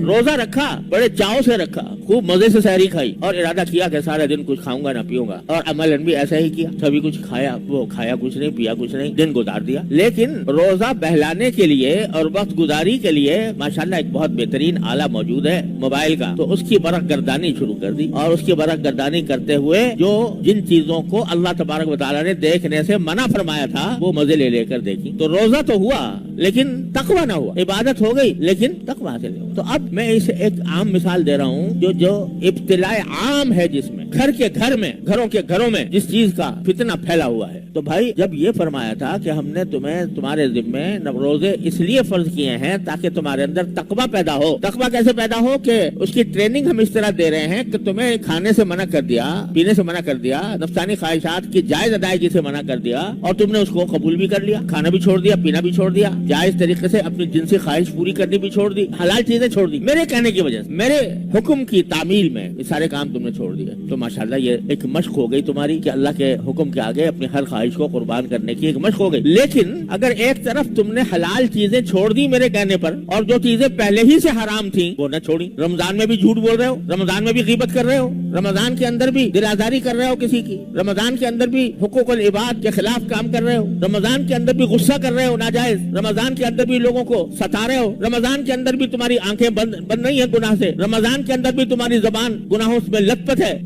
روزہ رکھا, بڑے چاؤ سے رکھا, خوب مزے سے سحری کھائی اور ارادہ کیا کہ سارے دن کچھ کھاؤں گا نہ پیوں گا, اور عملاً بھی ایسا ہی کیا, سبھی کچھ کھایا, وہ کھایا کچھ نہیں, پیا کچھ نہیں, دن گزار دیا. لیکن روزہ بہلانے کے لیے اور وقت گزاری کے لیے ماشاءاللہ ایک بہت بہترین آلہ موجود ہے موبائل کا, تو اس کی برق گردانی شروع کر دی, اور اس کی برق گردانی کرتے ہوئے جو جن چیزوں کو اللہ تبارک و تعالیٰ نے دیکھنے سے منع فرمایا تھا وہ مزے لے لے کر دیکھی. تو روزہ تو ہوا لیکن تقویٰ نہ ہوا, عبادت ہو گئی لیکن تقویٰ حاصل نہیں ہوا. تو اب میں اسے ایک عام مثال دے رہا ہوں جو ابتلاء عام ہے, جس میں گھر کے گھر میں, گھروں کے گھروں میں جس چیز کا فتنہ پھیلا ہوا ہے. تو بھائی جب یہ فرمایا تھا کہ ہم نے تمہارے ذمے روزے اس لیے فرض کیے ہیں تاکہ تمہارے اندر تقویٰ پیدا ہو. تقویٰ کیسے پیدا ہو کہ اس کی ٹریننگ ہم اس طرح دے رہے ہیں کہ تمہیں کھانے سے منع کر دیا, پینے سے منع کر دیا, نفسانی خواہشات کی جائز ادائیگی سے منع کر دیا, اور تم نے اس کو قبول بھی کر لیا, کھانا بھی چھوڑ دیا, پینا بھی چھوڑ دیا, جائز طریقے سے اپنی جنسی خواہش پوری کرنی بھی چھوڑ دی, حلال چیزیں چھوڑ دی, میرے کہنے کی وجہ سے, میرے حکم کی تعمیل میں یہ سارے کام تم نے چھوڑ دیے. تو ماشاءاللہ یہ ایک مشق ہو گئی تمہاری کہ اللہ کے حکم کے آگے اپنی ہر خواہش کو قربان کرنے کی ایک مشق ہو گئی. لیکن اگر ایک طرف تم نے حلال چیزیں چھوڑ دی میرے کہنے پر, اور جو چیزیں پہلے ہی سے حرام تھیں وہ نہ چھوڑی, رمضان میں بھی جھوٹ بول رہے ہو, رمضان میں بھی غیبت کر رہے ہو, رمضان کے اندر بھی دل آزاری کر رہے ہو کسی کی, رمضان کے اندر بھی حقوق العباد کے خلاف کام کر رہے ہو, رمضان کے اندر بھی غصہ کر رہے ہو ناجائز, رمضان کے اندر بھی لوگوں کو ستا رہے ہو, رمضان کے اندر بھی تمہاری آنکھیں بند نہیں ہیں گناہ سے, رمضان کے اندر بھی تمہاری زبان گناہوں میں لت پت ہے,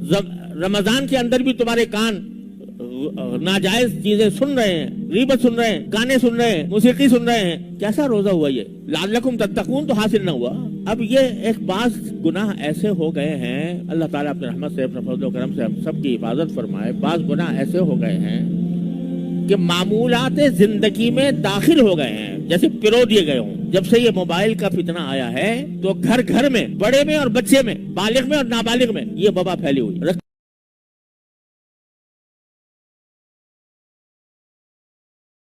رمضان کے اندر بھی تمہارے کان ناجائز چیزیں سن رہے ہیں, غیبت سن رہے ہیں, گانے سن رہے ہیں, موسیقی سن رہے ہیں. کیسا روزہ ہوا یہ؟ لعلکم تتقون تو حاصل نہ ہوا. اب یہ ایک بعض گناہ ایسے ہو گئے ہیں, اللہ تعالیٰ اپنے رحمت سے, اپنے فضل و کرم سے ہم سب کی حفاظت فرمائے, بعض گناہ ایسے ہو گئے ہیں کہ معمولات زندگی میں داخل ہو گئے ہیں, جیسے پرو دیے گئے ہوں. جب سے یہ موبائل کا فتنہ آیا ہے تو گھر گھر میں, بڑے میں اور بچے میں, بالغ میں اور نابالغ میں یہ وبا پھیلی ہوئی.